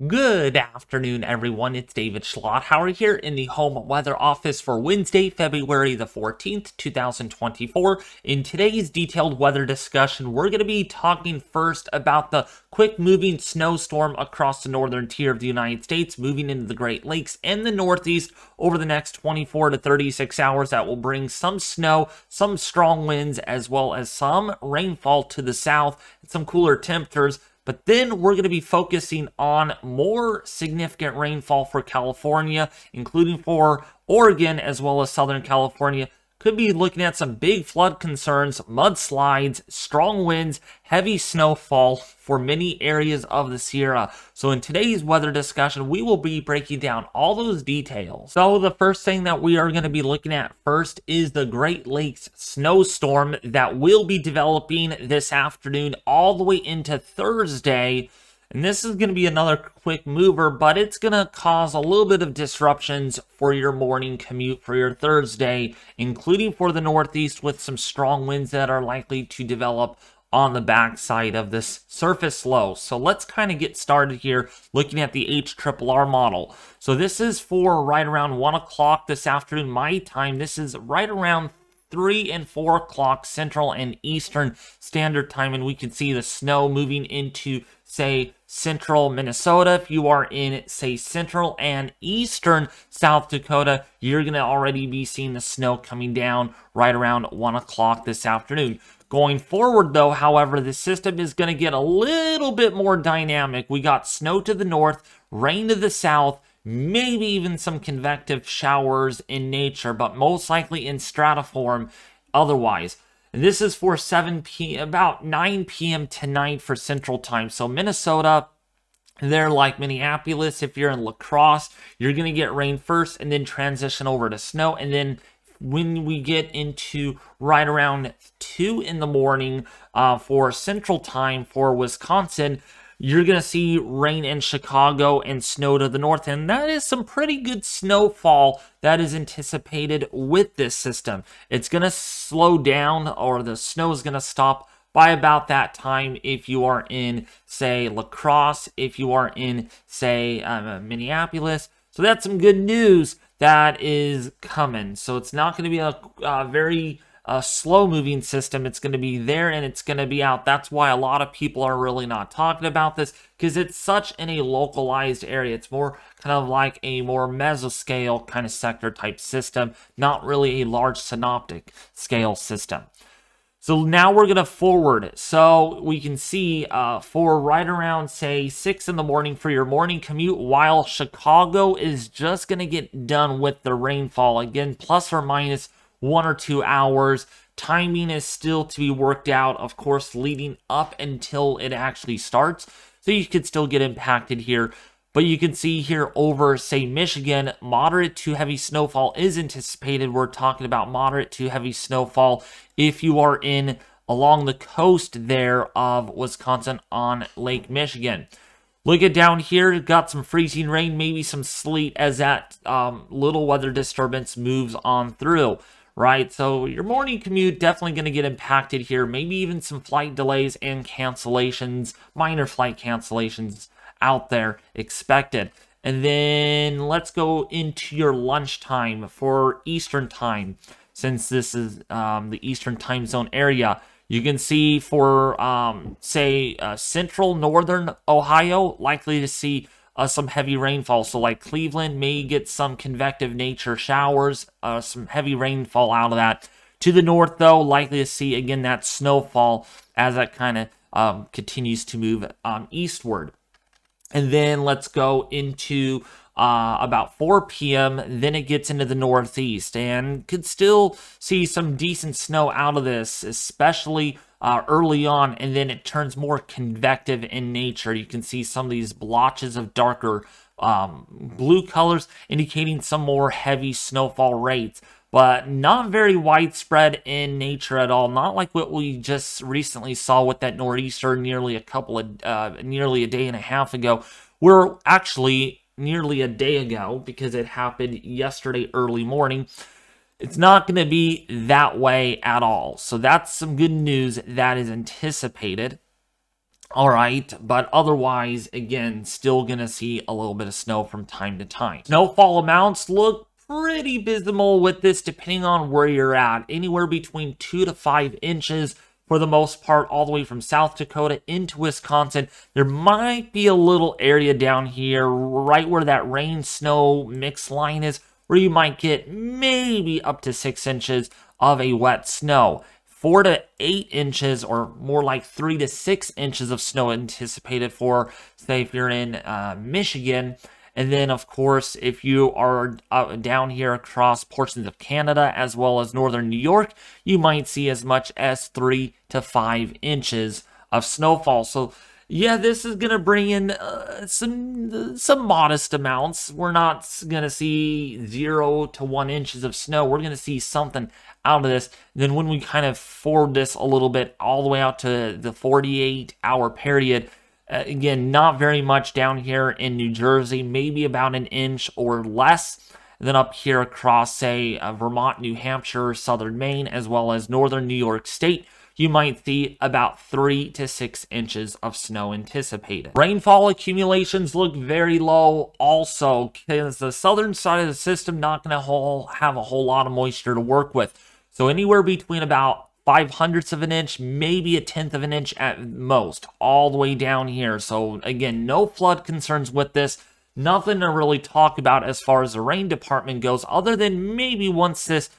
Good afternoon, everyone. It's David Schlott. How are you here in the home weather office for Wednesday, February the 14th, 2024. In today's detailed weather discussion, we're going to be talking first about the quick moving snowstorm across the northern tier of the United States, moving into the Great Lakes and the Northeast over the next 24 to 36 hours. That will bring some snow, some strong winds, as well as some rainfall to the south and some cooler temperatures. But then we're going to be focusing on more significant rainfall for California, including for Oregon as well as Southern California. Could be looking at some big flood concerns, mudslides, strong winds, heavy snowfall for many areas of the Sierra. So in today's weather discussion, we will be breaking down all those details. So the first thing that we are going to be looking at first is the Great Lakes snowstorm that will be developing this afternoon all the way into Thursday. And this is going to be another quick mover, but it's going to cause a little bit of disruptions for your morning commute for your Thursday, including for the Northeast with some strong winds that are likely to develop on the backside of this surface low. So let's kind of get started here looking at the HRRR model. So this is for right around 1 o'clock this afternoon, my time. This is right around 3 and 4 o'clock Central and Eastern Standard Time, and we can see the snow moving into, say, central Minnesota. If you are in, say, central and eastern South Dakota, you're going to already be seeing the snow coming down right around 1 o'clock this afternoon. Going forward, though, however, the system is going to get a little bit more dynamic. We got snow to the north, rain to the south, maybe even some convective showers in nature, but most likely in stratiform otherwise. And this is for 7 p.m., about 9 p.m. tonight for Central Time. So Minnesota, they're like Minneapolis. If you're in La Crosse, you're going to get rain first and then transition over to snow. And then when we get into right around 2 in the morning for Central Time for Wisconsin, you're going to see rain in Chicago and snow to the north, and that is some pretty good snowfall that is anticipated with this system. It's going to slow down, or the snow is going to stop by about that time if you are in, say, La Crosse, if you are in, say, Minneapolis. So that's some good news that is coming. So it's not going to be a very slow-moving system. It's going to be there and it's going to be out. That's why a lot of people are really not talking about this, because it's such in a localized area. It's more kind of like a more mesoscale kind of sector type system, not really a large synoptic scale system. So now we're going to forward. So we can see for right around, say, 6 in the morning for your morning commute, while Chicago is just going to get done with the rainfall. Again, plus or minus 1 or 2 hours. Timing is still to be worked out, of course, leading up until it actually starts. So you could still get impacted here. But you can see here over, say, Michigan, moderate to heavy snowfall is anticipated. We're talking about moderate to heavy snowfall if you are in along the coast there of Wisconsin on Lake Michigan. Look at down here, got some freezing rain, maybe some sleet as that little weather disturbance moves on through, right? So your morning commute definitely going to get impacted here, maybe even some flight delays and cancellations, minor flight cancellations out there expected. And then let's go into your lunchtime for Eastern Time, since this is the Eastern Time Zone area. You can see for, say, central northern Ohio, likely to see some heavy rainfall. So like Cleveland may get some convective nature showers, some heavy rainfall out of that. To the north, though, likely to see, again, that snowfall as that kind of continues to move eastward. And then let's go into about 4 p.m. Then it gets into the Northeast and could still see some decent snow out of this, especially early on. And then it turns more convective in nature. You can see some of these blotches of darker blue colors indicating some more heavy snowfall rates, but not very widespread in nature at all. Not like what we just recently saw with that nor'easter nearly a day and a half ago. We're actually nearly a day ago, because it happened yesterday early morning. It's not going to be that way at all. So that's some good news that is anticipated. All right, but otherwise, again, still gonna see a little bit of snow from time to time. Snowfall amounts look pretty abysmal with this, depending on where you're at. Anywhere between 2 to 5 inches for the most part, all the way from South Dakota into Wisconsin. There might be a little area down here, right where that rain-snow mix line is, where you might get maybe up to 6 inches of a wet snow. 4 to 8 inches, or more like 3 to 6 inches of snow anticipated for, say, if you're in Michigan. And then, of course, if you are down here across portions of Canada as well as northern New York, you might see as much as 3 to 5 inches of snowfall. So, yeah, this is going to bring in some modest amounts. We're not going to see 0 to 1 inches of snow. We're going to see something out of this. Then when we kind of forward this a little bit all the way out to the 48-hour period, again, not very much down here in New Jersey, maybe about an inch or less. Then up here across, say, Vermont, New Hampshire, southern Maine, as well as northern New York State, you might see about 3 to 6 inches of snow anticipated. Rainfall accumulations look very low also, because the southern side of the system not going to have a whole lot of moisture to work with. So anywhere between about 0.05 of an inch, maybe 1/10 of an inch at most, all the way down here. So again, no flood concerns with this. Nothing to really talk about as far as the rain department goes, other than maybe once this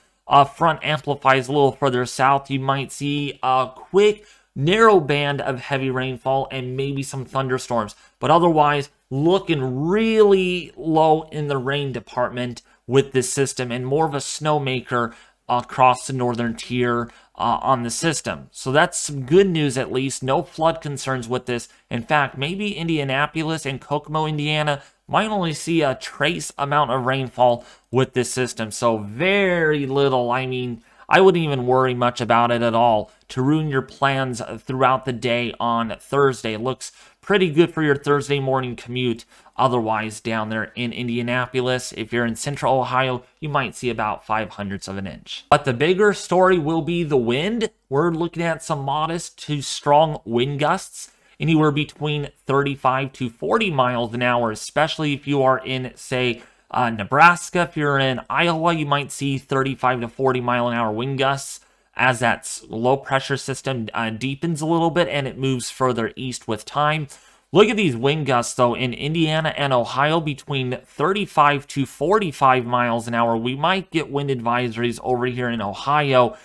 front amplifies a little further south, you might see a quick, narrow band of heavy rainfall and maybe some thunderstorms. But otherwise, looking really low in the rain department with this system, and more of a snowmaker across the northern tier on the system. So that's some good news, at least. No flood concerns with this. In fact, maybe Indianapolis and Kokomo, Indiana might only see a trace amount of rainfall with this system. So very little. I mean, I wouldn't even worry much about it at all to ruin your plans throughout the day on Thursday. It looks pretty good for your Thursday morning commute. Otherwise, down there in Indianapolis, if you're in central Ohio, you might see about 0.05 of an inch. But the bigger story will be the wind. We're looking at some modest to strong wind gusts, anywhere between 35 to 40 miles an hour, especially if you are in, say, Nebraska. If you're in Iowa, you might see 35 to 40 mile an hour wind gusts as that low pressure system deepens a little bit and it moves further east with time. Look at these wind gusts, though, in Indiana and Ohio between 35 to 45 miles an hour. We might get wind advisories over here in Ohio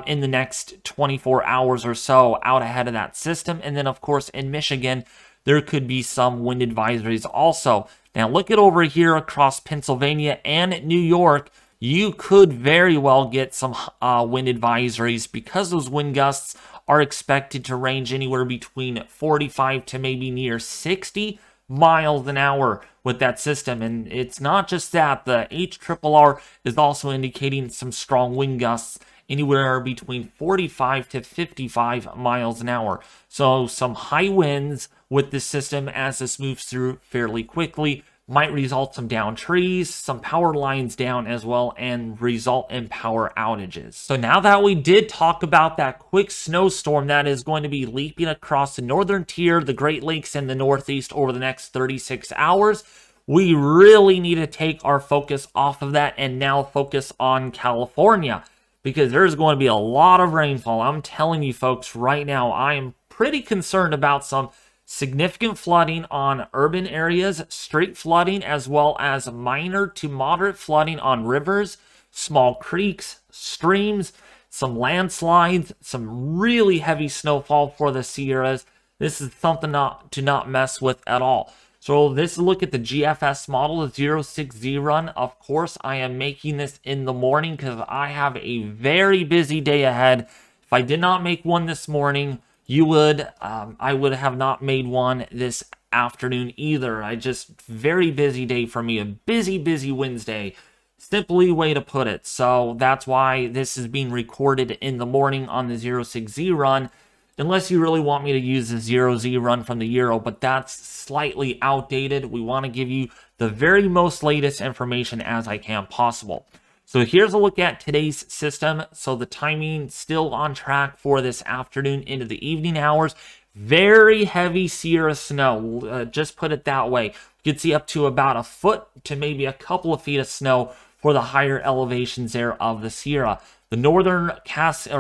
in the next 24 hours or so out ahead of that system. And then, of course, in Michigan, there could be some wind advisories also. Now, look at over here across Pennsylvania and New York. You could very well get some wind advisories because those wind gusts are expected to range anywhere between 45 to maybe near 60 miles an hour with that system. And it's not just that. The HRRR is also indicating some strong wind gusts anywhere between 45 to 55 miles an hour. So some high winds with this system as this moves through fairly quickly. Might result some downed trees, some power lines down as well, and result in power outages. So now that we did talk about that quick snowstorm that is going to be leaping across the northern tier, the Great Lakes, and the Northeast over the next 36 hours, we really need to take our focus off of that and now focus on California, because there's going to be a lot of rainfall. I'm telling you folks right now, I am pretty concerned about some significant flooding on urban areas, street flooding, as well as minor to moderate flooding on rivers, small creeks, streams, some landslides, some really heavy snowfall for the Sierras. This is something to not mess with at all. So this look at the GFS model, the 060 run. Of course, I am making this in the morning because I have a very busy day ahead. If I did not make one this morning, I would have not made one this afternoon either. Very busy day for me, a busy Wednesday. Simply way to put it. So that's why this is being recorded in the morning on the 060 run, unless you really want me to use the 0Z run from the Euro, but that's slightly outdated. We want to give you the very most latest information as I can possible. So here's a look at today's system. So the timing still on track for this afternoon into the evening hours. Very heavy Sierra snow, just put it that way. You can see up to about a foot to maybe a couple of feet of snow for the higher elevations there of the Sierra. The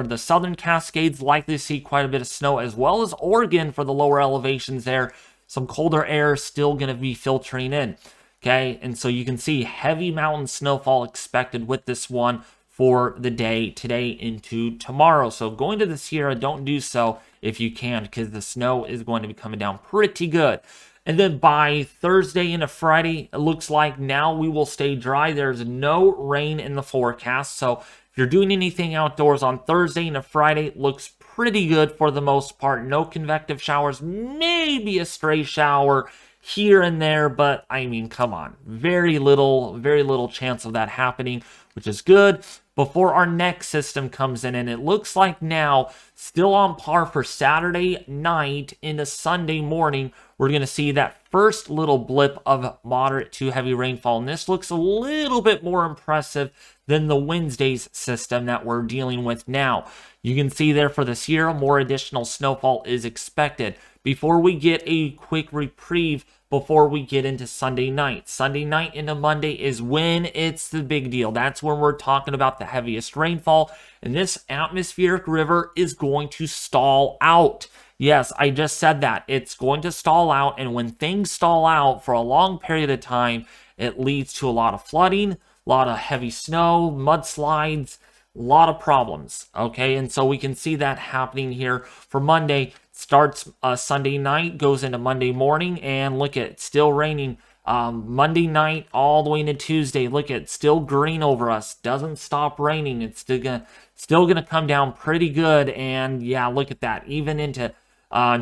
the southern Cascades likely to see quite a bit of snow, as well as Oregon for the lower elevations there. Some colder air still going to be filtering in. Okay, and so you can see heavy mountain snowfall expected with this one for the day today into tomorrow. So going to the Sierra, don't do so if you can, because the snow is going to be coming down pretty good. And then by Thursday into Friday, it looks like now we will stay dry. There's no rain in the forecast. So if you're doing anything outdoors on Thursday into Friday, it looks pretty good for the most part. No convective showers, maybe a stray shower here and there, but I mean, come on. Very little chance of that happening, which is good. Before our next system comes in, and it looks like now, still on par for Saturday night into Sunday morning, we're going to see that first little blip of moderate to heavy rainfall. And this looks a little bit more impressive than the Wednesday's system that we're dealing with now. You can see there for the Sierra, more additional snowfall is expected. Before we get a quick reprieve, before we get into Sunday night. Sunday night into Monday is when it's the big deal. That's when we're talking about the heaviest rainfall. And this atmospheric river is going to stall out. Yes, I just said that. It's going to stall out. And when things stall out for a long period of time, it leads to a lot of flooding, a lot of heavy snow, mudslides, a lot of problems. Okay, and so we can see that happening here for Monday. Starts Sunday night, goes into Monday morning, and look at still raining Monday night all the way into Tuesday. Look at still green over us. Doesn't stop raining. It's still gonna come down pretty good. And yeah, look at that. Even into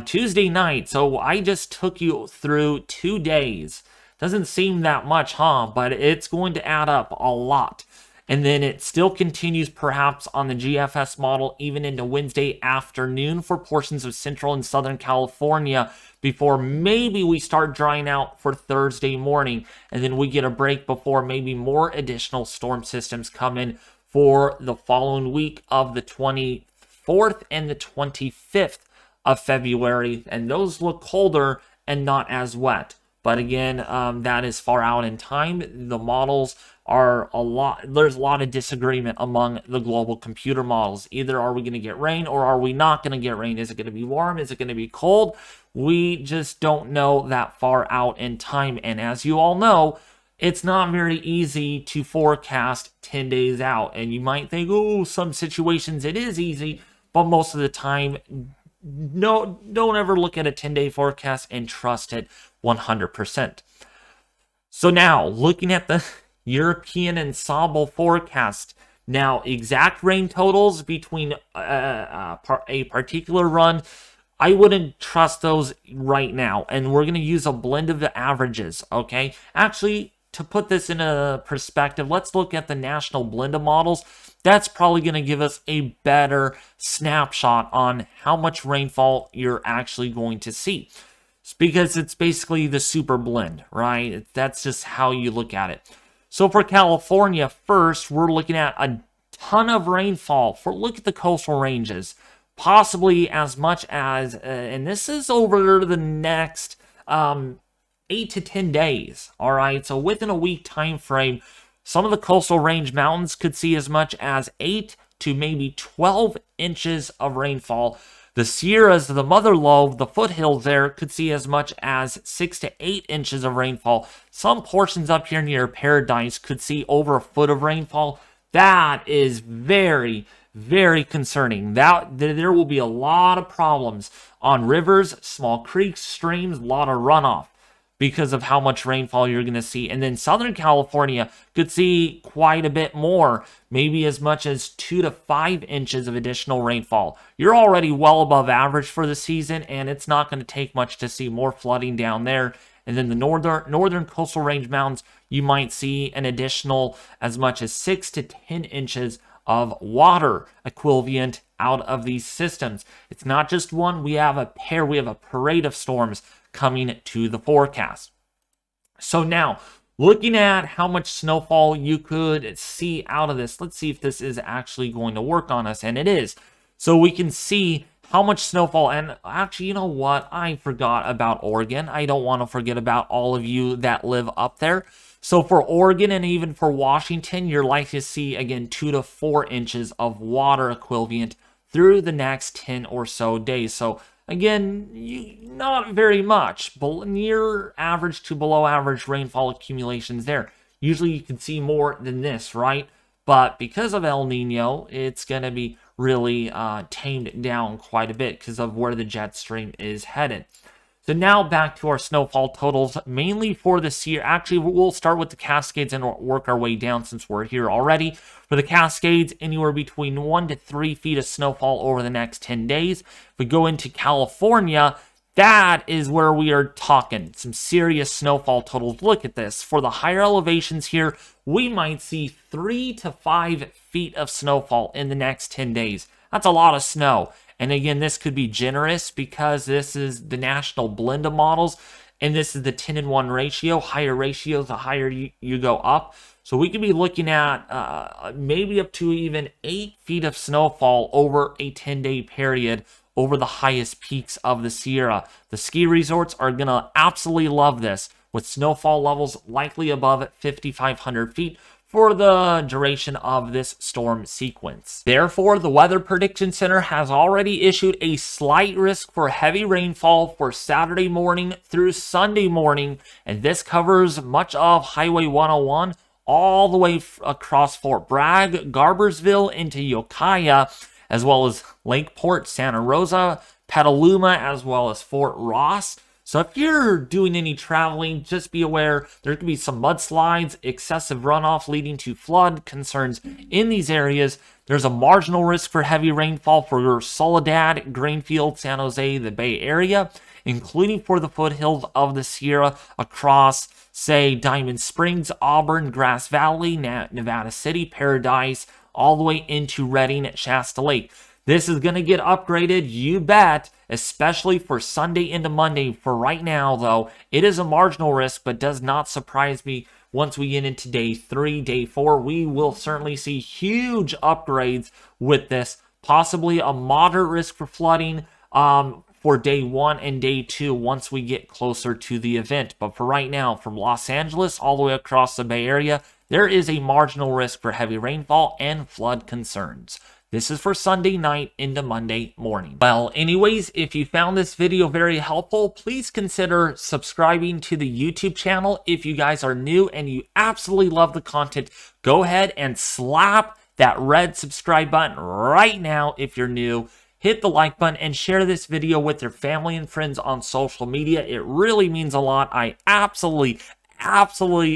Tuesday night. So I just took you through 2 days. Doesn't seem that much, huh? But it's going to add up a lot. And then it still continues perhaps on the GFS model even into Wednesday afternoon for portions of central and southern California before maybe we start drying out for Thursday morning. And then we get a break before maybe more additional storm systems come in for the following week of the 24th and the 25th of February. And those look colder and not as wet. But again, that is far out in time. The models are there's a lot of disagreement among the global computer models. Either are we going to get rain or are we not going to get rain? Is it going to be warm? Is it going to be cold? We just don't know that far out in time. And as you all know, it's not very easy to forecast 10 days out. And you might think, oh, some situations it is easy, but most of the time, no, don't ever look at a 10-day forecast and trust it 100%. So now, looking at the European ensemble forecast. Now, exact rain totals between a particular run, I wouldn't trust those right now. And we're going to use a blend of the averages, okay? Actually, to put this in a perspective, let's look at the national blend of models. That's probably going to give us a better snapshot on how much rainfall you're actually going to see. It's because it's basically the super blend, right? That's just how you look at it. So for California, first, we're looking at a ton of rainfall. Look at the coastal ranges. Possibly as much as, and this is over the next 8 to 10 days, all right? So within a week time frame, some of the coastal range mountains could see as much as 8 to maybe 12 inches of rainfall. The Sierras, the mother lobe, the foothills there could see as much as 6 to 8 inches of rainfall. Some portions up here near Paradise could see over a foot of rainfall. That is very, very concerning. There will be a lot of problems on rivers, small creeks, streams, a lot of runoff because of how much rainfall you're going to see. And then Southern California could see quite a bit more, maybe as much as 2 to 5 inches of additional rainfall. You're already well above average for the season, and it's not going to take much to see more flooding down there. And then the northern coastal range mountains, you might see an additional as much as 6 to 10 inches of water equivalent out of these systems. It's not just one. We have a parade of storms coming to the forecast. So now, looking at how much snowfall you could see out of this, let's see if this is actually going to work on us, and it is. So we can see how much snowfall. And actually, you know what? I forgot about Oregon. I don't want to forget about all of you that live up there. So for Oregon and even for Washington, you're likely to see, again, 2 to 4 inches of water equivalent through the next 10 or so days. So again, not very much, but near average to below average rainfall accumulations there. Usually you can see more than this, right? But because of El Nino, it's going to be really tamed down quite a bit because of where the jet stream is headed. So now back to our snowfall totals, mainly for this year. Actually, we'll start with the Cascades and work our way down since we're here already. For the Cascades, anywhere between 1 to 3 feet of snowfall over the next 10 days. If we go into California, that is where we are talking some serious snowfall totals. Look at this. For the higher elevations here, we might see 3 to 5 feet of snowfall in the next 10 days. That's a lot of snow. And again, this could be generous because this is the national blend of models, and this is the 10-to-1 ratio. Higher ratios, the higher you go up. So we could be looking at maybe up to even 8 feet of snowfall over a 10-day period over the highest peaks of the Sierra. The ski resorts are going to absolutely love this, with snowfall levels likely above 5,500 feet for the duration of this storm sequence. Therefore, the Weather Prediction Center has already issued a slight risk for heavy rainfall for Saturday morning through Sunday morning, and this covers much of Highway 101 all the way across Fort Bragg, Garbersville into Ukiah, as well as Lakeport, Santa Rosa, Petaluma, as well as Fort Ross. So if you're doing any traveling, just be aware there could be some mudslides, excessive runoff leading to flood concerns in these areas. There's a marginal risk for heavy rainfall for Soledad, Greenfield, San Jose, the Bay Area, including for the foothills of the Sierra across, say, Diamond Springs, Auburn, Grass Valley, Nevada City, Paradise, all the way into Redding at Shasta Lake. This is going to get upgraded, you bet, especially for Sunday into Monday. For right now, though, it is a marginal risk, but does not surprise me once we get into day 3, day 4. We will certainly see huge upgrades with this, possibly a moderate risk for flooding for day 1 and day 2 once we get closer to the event. But for right now, from Los Angeles all the way across the Bay Area, there is a marginal risk for heavy rainfall and flood concerns. This is for Sunday night into Monday morning. Well, anyways, if you found this video very helpful, please consider subscribing to the YouTube channel. If you guys are new and you absolutely love the content, go ahead and slap that red subscribe button right now if you're new. Hit the like button and share this video with your family and friends on social media. It really means a lot. I absolutely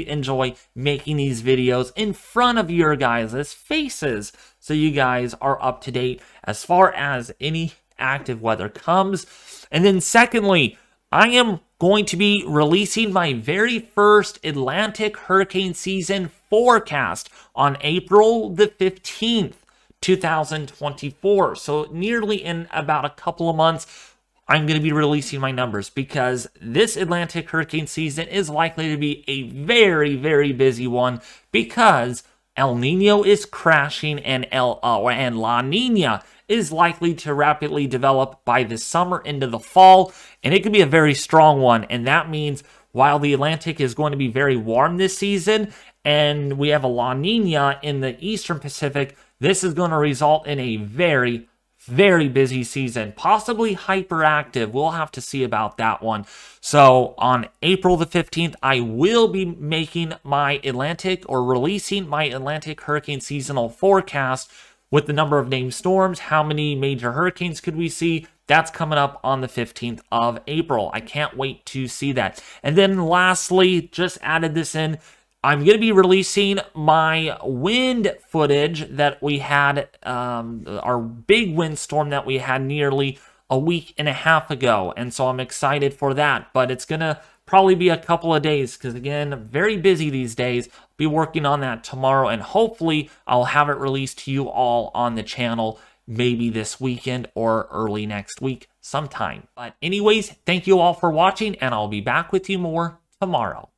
enjoy making these videos in front of your guys' faces, so you guys are up to date as far as any active weather comes. And then secondly, I am going to be releasing my very first Atlantic hurricane season forecast on April the 15th, 2024. So nearly in about a couple of months, I'm going to be releasing my numbers because this Atlantic hurricane season is likely to be a very, very busy one because El Nino is crashing and La Nina is likely to rapidly develop by the summer into the fall, and it could be a very strong one. And that means while the Atlantic is going to be very warm this season and we have a La Nina in the Eastern Pacific, this is going to result in a very busy season, possibly hyperactive. We'll have to see about that one. So on April the 15th, I will be making my Atlantic or releasing my Atlantic hurricane seasonal forecast with the number of named storms. How many major hurricanes could we see? That's coming up on the 15th of April. I can't wait to see that. And then lastly, just added this in, I'm going to be releasing my wind footage that we had, our big windstorm that we had nearly a week and a half ago. And so I'm excited for that. But it's going to probably be a couple of days because, again, very busy these days. I'll be working on that tomorrow. And hopefully I'll have it released to you all on the channel maybe this weekend or early next week sometime. But anyways, thank you all for watching, and I'll be back with you more tomorrow.